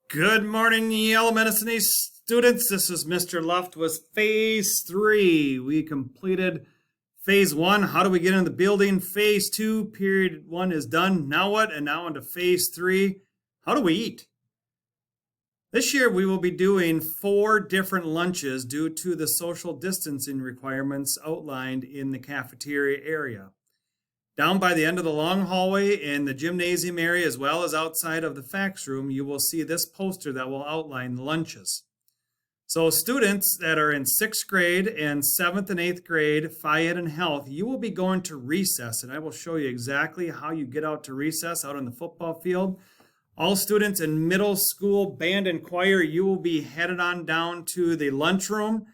Good morning, Yellow Medicine students. This is Mr. Luft with Phase 3. We completed Phase 1. How do we get in the building? Phase 2, Period 1 is done. Now what? And now into Phase 3. How do we eat? This year we will be doing 4 different lunches due to the social distancing requirements outlined in the cafeteria area. Down by the end of the long hallway in the gymnasium area, as well as outside of the fax room, you will see this poster that will outline the lunches. So students that are in 6th grade and 7th and 8th grade, Phy Ed and Health, you will be going to recess, and I will show you exactly how you get out to recess out on the football field. All students in middle school band and choir, you will be headed on down to the lunchroom.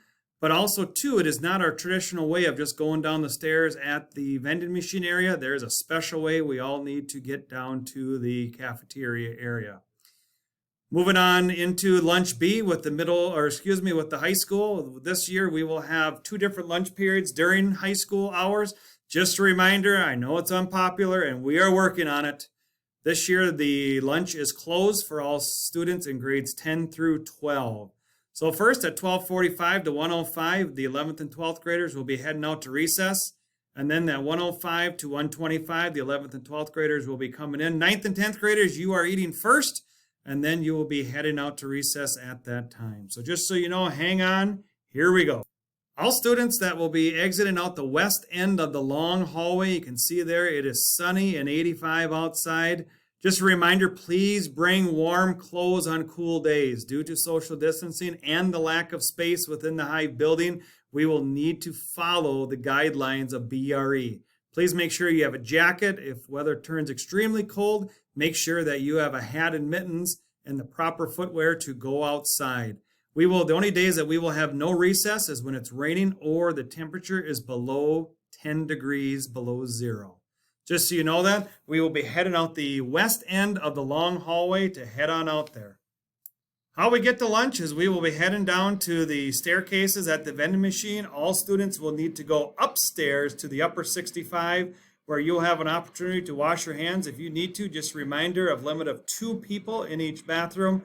But also, too, it is not our traditional way of just going down the stairs at the vending machine area. There is a special way we all need to get down to the cafeteria area. Moving on into lunch B with with the high school. This year we will have 2 different lunch periods during high school hours. Just a reminder, I know it's unpopular and we are working on it. This year the lunch is closed for all students in grades 10 through 12. So first at 12:45 to 1:05, the 11th and 12th graders will be heading out to recess. And then at 1:05 to 1:25, the 11th and 12th graders will be coming in. 9th and 10th graders, you are eating first, and then you will be heading out to recess at that time. So just so you know, hang on, here we go. All students that will be exiting out the west end of the long hallway, you can see there it is sunny and 85 outside. Just a reminder, please bring warm clothes on cool days. Due to social distancing and the lack of space within the Hive building, we will need to follow the guidelines of BRE. Please make sure you have a jacket. If weather turns extremely cold, make sure that you have a hat and mittens and the proper footwear to go outside. The only days that we will have no recess is when it's raining or the temperature is below 10 degrees below zero. Just so you know that, we will be heading out the west end of the long hallway to head on out there. How we get to lunch is we will be heading down to the staircases at the vending machine. All students will need to go upstairs to the upper 65, where you'll have an opportunity to wash your hands if you need to. Just a reminder of limit of 2 people in each bathroom.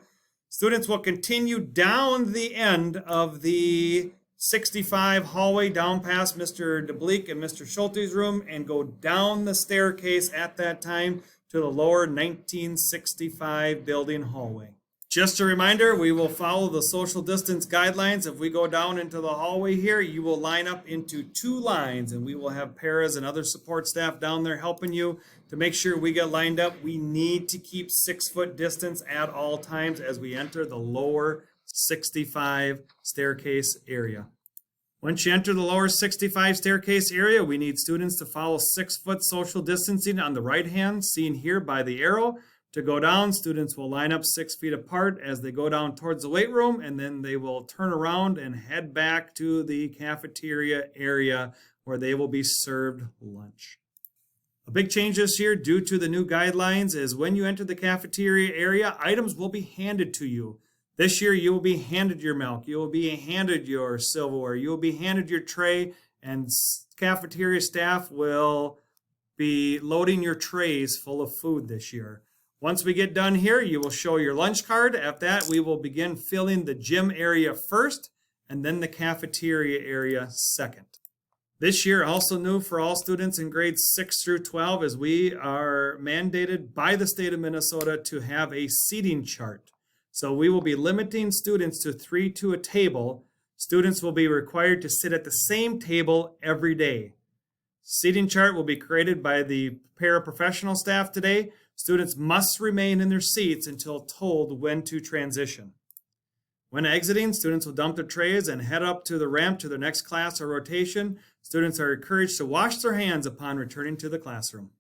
Students will continue down the end of the 65 hallway down past Mr. DeBleek and Mr. Schulte's room and go down the staircase at that time to the lower 1965 building hallway. Just a reminder, we will follow the social distance guidelines. If we go down into the hallway here, you will line up into 2 lines, and we will have paras and other support staff down there helping you to make sure we get lined up. We need to keep 6-foot distance at all times as we enter the lower 65 staircase area. Once you enter the lower 65 staircase area, we need students to follow 6-foot social distancing on the right hand, seen here by the arrow. To go down, students will line up 6 feet apart as they go down towards the weight room, and then they will turn around and head back to the cafeteria area where they will be served lunch. A big change this year due to the new guidelines is when you enter the cafeteria area, items will be handed to you. This year, you will be handed your milk, you will be handed your silverware, you will be handed your tray, and cafeteria staff will be loading your trays full of food this year. Once we get done here, you will show your lunch card. After that, we will begin filling the gym area first, and then the cafeteria area second. This year, also new for all students in grades 6 through 12, is we are mandated by the state of Minnesota to have a seating chart. So we will be limiting students to 3 to a table. Students will be required to sit at the same table every day. Seating chart will be created by the paraprofessional staff today. Students must remain in their seats until told when to transition. When exiting, students will dump their trays and head up to the ramp to their next class or rotation. Students are encouraged to wash their hands upon returning to the classroom.